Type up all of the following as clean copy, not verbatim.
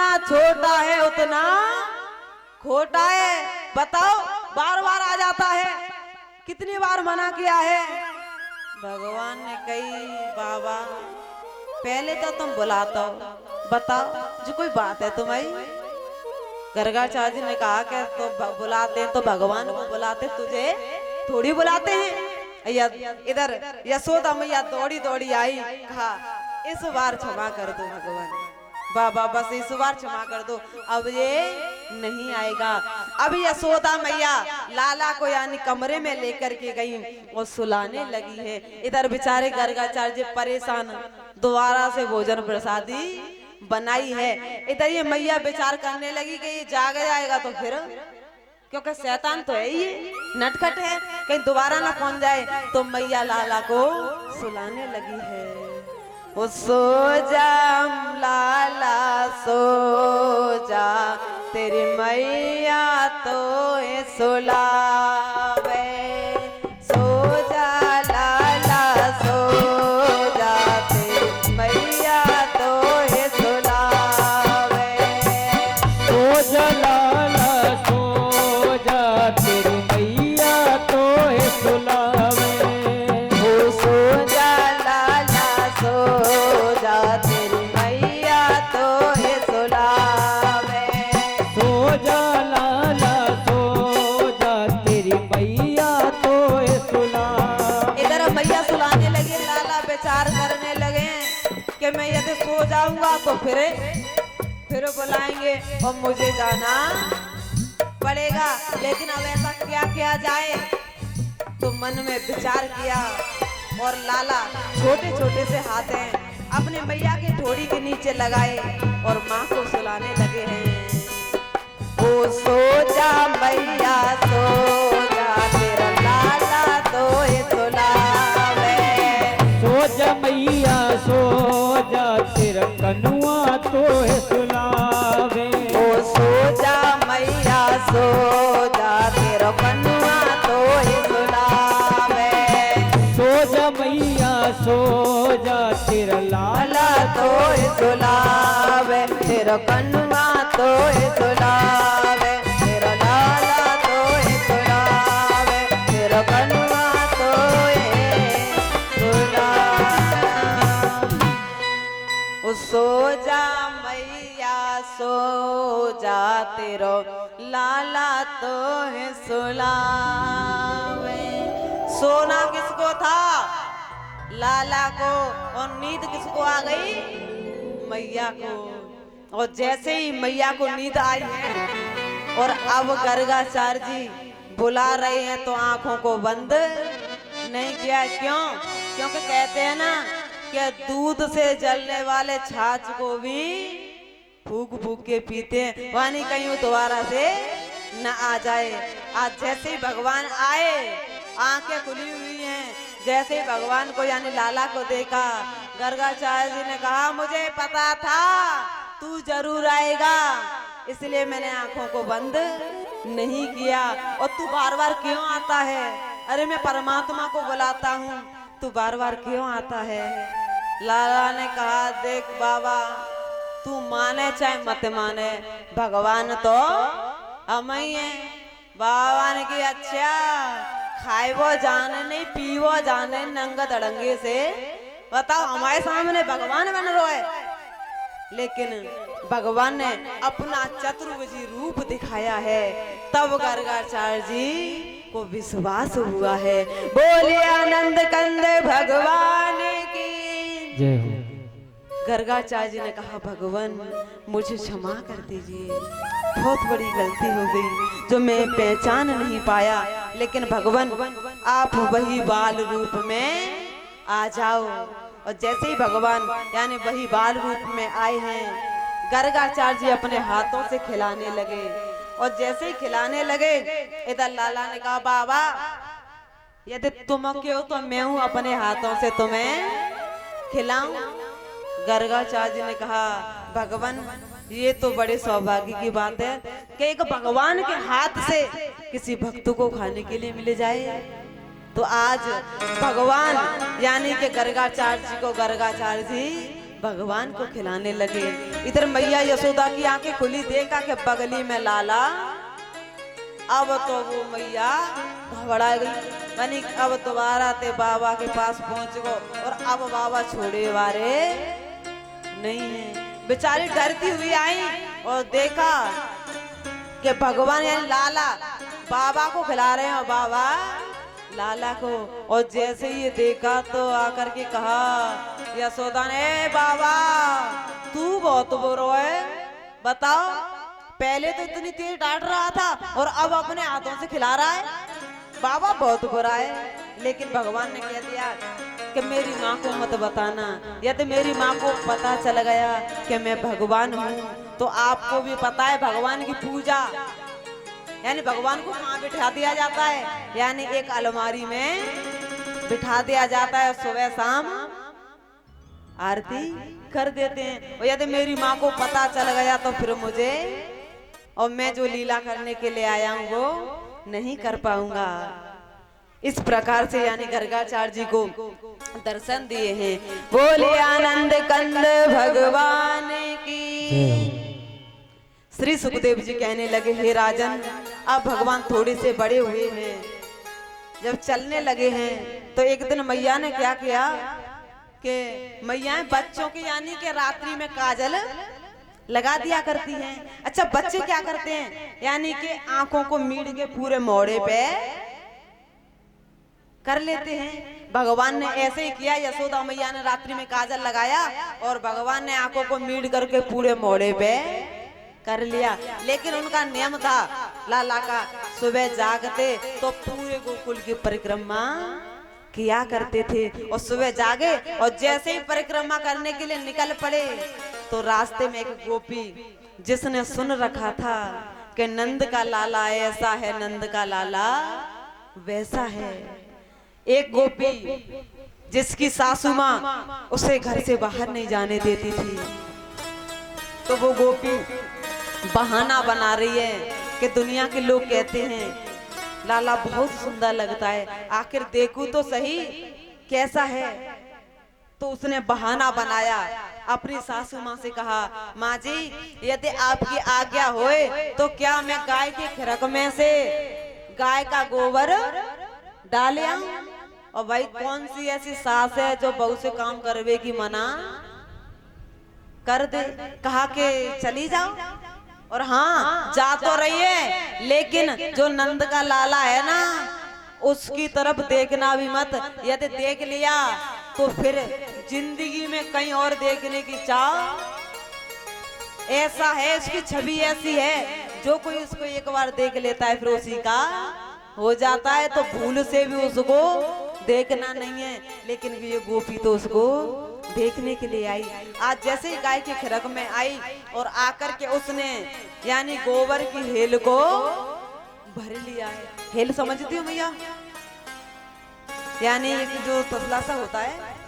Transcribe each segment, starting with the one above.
जितना छोटा है उतना खोटा है। बताओ, बार बार आ जाता है, कितनी बार मना किया है। भगवान ने कही बाबा पहले तो तुम बुलाता हो, बताओ जो कोई बात है तुम्हारी। गर्गाचार्य जी ने कहा कि तो बुलाते हैं तो भगवान को बुलाते, तुझे थोड़ी बुलाते हैं। इधर यशोदा मैया दौड़ी दौड़ी आई, कहा इस बार क्षमा कर दो भगवान, बाबा बस इस बार क्षमा कर दो, अब ये नहीं आएगा। अब यशोदा मैया लाला को यानी कमरे में लेकर के गई और सुलाने लगी है। इधर बेचारे गर्गाचार्य जी परेशान, दोबारा से भोजन प्रसादी बनाई है। इधर ये मैया विचार करने लगी कि ये जाग जाएगा तो फिर, क्योंकि शैतान तो है ये, नटखट है, कहीं दोबारा ना पहुंच जाए। तो मैया लाला को सुलाने लगी है। वो सो जा लाला सो जा, तेरी मैया तो सुलावे। सो जा लाला सो जा, तेरी मैया तो सुलावे। सो जा लाला सो जा, तेरी मैया तो सुलावे। वो सो जा लाला सो जा, तेरी मैया तो सुलावे। सो जा लाला सो जा, तेरी मैया तो सुलावे। इधर मैया सुलाने लगे, लाला विचार करने लगे कि मैं यदि सो जाऊंगा तो फिर बुलाएंगे और मुझे जाना पड़ेगा, लेकिन अब ऐसा क्या किया जाए। तो मन में विचार किया और लाला छोटे छोटे से हाथ हैं अपने मैया के ठोड़ी के नीचे लगाए और माँ को सुलाने लगे हैं। ओ सो जा मैया सो जा, तेरा लाला तो सुलावे। सो जा मैया सो जा, तेरा कनुआ तो सुलावे। ओ सो जा मैया सो जा, तेरा कनुआ तो सुलावे। सो जा मैया सो जा, तेरा लाला लाला तो सुलावे, तेरा कनुआ तो सुलावे। तेरा लाला तो सुलावे, तेरा कनुआ तो सुलावे। ओ सो जा मैया सो जा, तेरो लाला तो सुलावे। सोना किसको था? लाला को। और नींद किसको आ गई? मैया को। और जैसे ही मैया को नींद आई है और अब गर्गाचार्य जी बुला रहे हैं तो आंखों को बंद नहीं किया। क्यों? क्योंकि कहते हैं ना कि दूध से जलने वाले छाछ को भी फूक फूक के पीते हैं, वानी कहीं दोबारा से न आ जाए। आज जैसे ही भगवान आए, आंखें खुली हुई हैं, जैसे ही भगवान को यानी लाला को देखा, गर्गाचार्य जी ने कहा मुझे पता था तू जरूर आएगा, इसलिए मैंने आंखों को बंद नहीं किया। और तू बार बार क्यों आता है? अरे मैं परमात्मा को बुलाता हूँ, तू बार बार क्यों आता है? लाला ने कहा देख बाबा, तू माने चाहे मत माने, भगवान तो हम ही है। बाबा ने की अच्छा खाए वो जाने नहीं, पी वो जाने, नंगा दड़ंगे से बताओ हमारे सामने भगवान बन रहा है। लेकिन भगवान ने अपना चतुर्भुजी रूप दिखाया है, तब गर्गाचार्य जी को विश्वास हुआ है। बोलिए आनंद कंद भगवान की जय हो। गर्गाचार्य जी ने कहा भगवान मुझे क्षमा कर दीजिए, बहुत बड़ी गलती हो गई जो मैं पहचान नहीं पाया। लेकिन भगवान आप वही बाल रूप में आ जाओ। और जैसे ही भगवान यानी वही बाल रूप में आए हैं, गर्गाचार्य जी अपने हाथों से खिलाने लगे। और जैसे ही खिलाने लगे, इधर लाला ने कहा बाबा यदि तुम क्यों तो मैं हूं अपने हाथों से तुम्हें खिलाऊं। गर्गाचार्य जी ने कहा भगवान ये तो बड़े सौभाग्य की बात है कि एक भगवान के हाथ से किसी भक्त को खाने के लिए मिल जाए। तो आज भगवान यानी कि गर्गाचार्य जी को गर्गाचार्य जी भगवान को खिलाने लगे। इधर मैया यशोदा की आंखें खुली, देखा कि बगली में लाला। अब तो वो मैया घबरा गई, यानी अब दोबारा ते बाबा के पास पहुंच गो, और अब बाबा छोड़े वारे नहीं है। बेचारी डरती हुई आई और देखा कि भगवान यानी लाला बाबा को खिला रहे हैं, बाबा लाला को। और जैसे ही देखा तो आकर के कहा यशोदा ने, बाबा तू बहुत बुरा है, बताओ पहले तो इतनी तेज डांट रहा था और अब अपने हाथों से खिला रहा है, बाबा बहुत बुरा है। लेकिन भगवान ने कह दिया कि मेरी माँ को मत बताना, यदि मेरी माँ को पता चल गया कि मैं भगवान हूँ तो आपको भी पता है भगवान की पूजा, यानी भगवान को कहाँ बिठा दिया जाता है, यानी एक अलमारी में बिठा दिया जाता है, सुबह शाम आरती कर देते हैं। और यदि मेरी माँ को पता चल गया तो फिर मुझे और मैं जो लीला करने के लिए आया हूँ वो नहीं कर पाऊंगा। इस प्रकार से यानी गर्गाचार्य जी को दर्शन दिए हैं। बोले आनंद कंद भगवान की। श्री सुखदेव जी कहने लगे, हे राजन अब भगवान थोड़े से बड़े हुए हैं, जब चलने लगे हैं तो एक दिन मैया ने क्या किया कि मैया बच्चों के यानी के रात्रि में काजल लगा दिया करती हैं। अच्छा बच्चे क्या करते हैं, यानी कि आंखों को मीड़ के पूरे मोड़े पे कर लेते हैं। भगवान ने ऐसे ही किया, यशोदा मैया ने रात्रि में काजल लगाया और भगवान ने आंखों को मीड़ करके पूरे मोड़े पे कर लिया। लेकिन उनका नियम था लाला का, सुबह जागते तो पूरे गोकुल की परिक्रमा किया करते थे। और सुबह जागे और जैसे ही परिक्रमा करने के लिए निकल पड़े तो रास्ते में एक गोपी जिसने सुन रखा था कि नंद का लाला ऐसा है, नंद का लाला वैसा है, एक गोपी जिसकी सासू माँ उसे घर से बाहर नहीं जाने देती थी, तो वो गोपी बहाना बना रही है कि दुनिया के लोग कहते हैं लाला बहुत सुंदर लगता है, आखिर देखूं तो सही कैसा है। तो उसने बहाना बनाया, अपनी सासू माँ से कहा, माँ जी यदि आपकी आज्ञा होए तो क्या मैं गाय के खिरक में से गाय का गोबर डाल आऊं। और भाई कौन सी ऐसी सास है जो बहू से काम करवे की मना कर दे। कहा कि चली जाओ, और हाँ जा तो रही है लेकिन जो नंद का लाला है ना उसकी तरफ देखना भी मत, यदि देख लिया तो फिर जिंदगी में कहीं और देखने की चाह, ऐसा है उसकी छवि ऐसी है, जो कोई उसको एक बार देख लेता है फिर उसी का हो जाता है, तो भूल से भी उसको देखना नहीं है। लेकिन ये गोपी तो उसको देखने के लिए आई। आज जैसे ही गाय के खिरक में आई और आकर के उसने यानी गोबर की हेल को भर लिया है। हेल समझती हो भैया, यानी जो तसला सा होता है,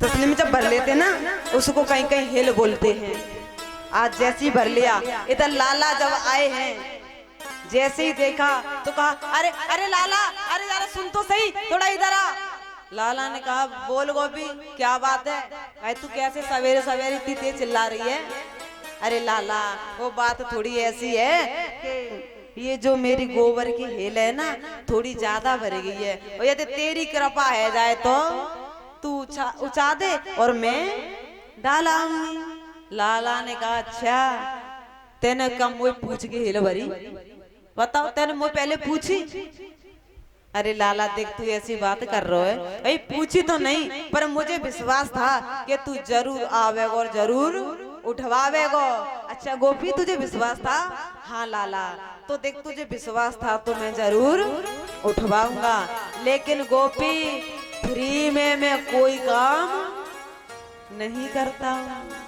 तसले में जब भर लेते ना उसको कहीं कहीं हेल बोलते हैं। आज जैसे ही भर लिया, इधर लाला जब आए हैं जैसे ही देखा तो कहा, अरे अरे लाला, अरे जरा सुन तो सही, थोड़ा इधर आ। लाला ने कहा, बोल गोपी क्या बात है, भाई तू कैसे सवेरे सवेरे इतनी तेज चिल्ला रही है। अरे लाला वो बात थोड़ी ऐसी है कि ये जो मेरी गोबर की हेल है ना थोड़ी ज्यादा भर गई है, और यदि तेरी कृपा है जाए तो तू उछा दे और मैं डाल आऊंगी। लाला ने कहा, अच्छा तेने कम वो पूछ के हेल भरी, बताओ तेने मुझे पहले पूछी। अरे लाला देख तू ऐसी बात कर रहा है, भाई पूछी तो नहीं पर मुझे विश्वास था कि तू जरूर आवेगा और जरूर उठवावेगा। अच्छा गोपी तुझे विश्वास था? हाँ लाला, तो देख तुझे विश्वास था तो मैं जरूर उठवाऊंगा, लेकिन गोपी फ्री में मैं कोई काम नहीं करता हूँ।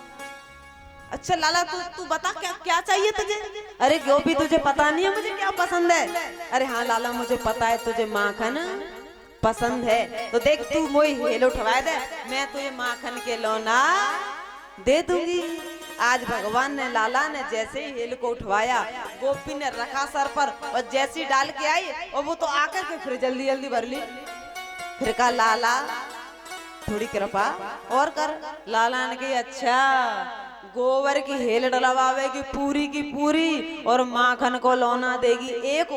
अच्छा लाला तू बता क्या क्या चाहिए तुझे? अरे गोपी तुझे पता नहीं है मुझे क्या पसंद है? अरे हाँ लाला मुझे पता है तुझे माखन पसंद है, तो देख तू मोई हेल उठवा दे, मैं तुझे माखन के लौना दे दूंगी। आज भगवान ने लाला ने जैसे ही हेल को उठवाया, गोपी ने रखा सर पर और जैसी डाल के आई और वो तो आकर के फिर जल्दी जल्दी भर ली। फिर कहा लाला थोड़ी कृपा और कर। लाला ने कही अच्छा गोबर की हेल डलवावेगी पूरी की पूरी और माखन को लौना देगी एक।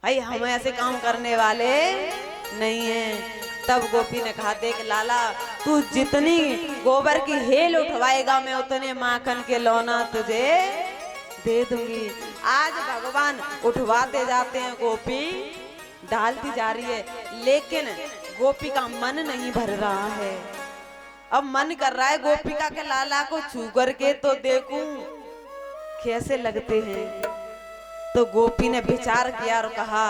भाई हम ऐसे काम करने वाले नहीं हैं। तब गोपी ने कहा देख लाला तू जितनी गोबर की हेल उठवाएगा मैं उतने माखन के लौना तुझे दे दूंगी। आज भगवान उठवाते जाते हैं, गोपी डालती जा रही है, लेकिन गोपी का मन नहीं भर रहा है। अब मन कर रहा है गोपिका के लाला को छू करके तो देखूं कैसे लगते हैं। तो गोपी ने विचार किया और कहा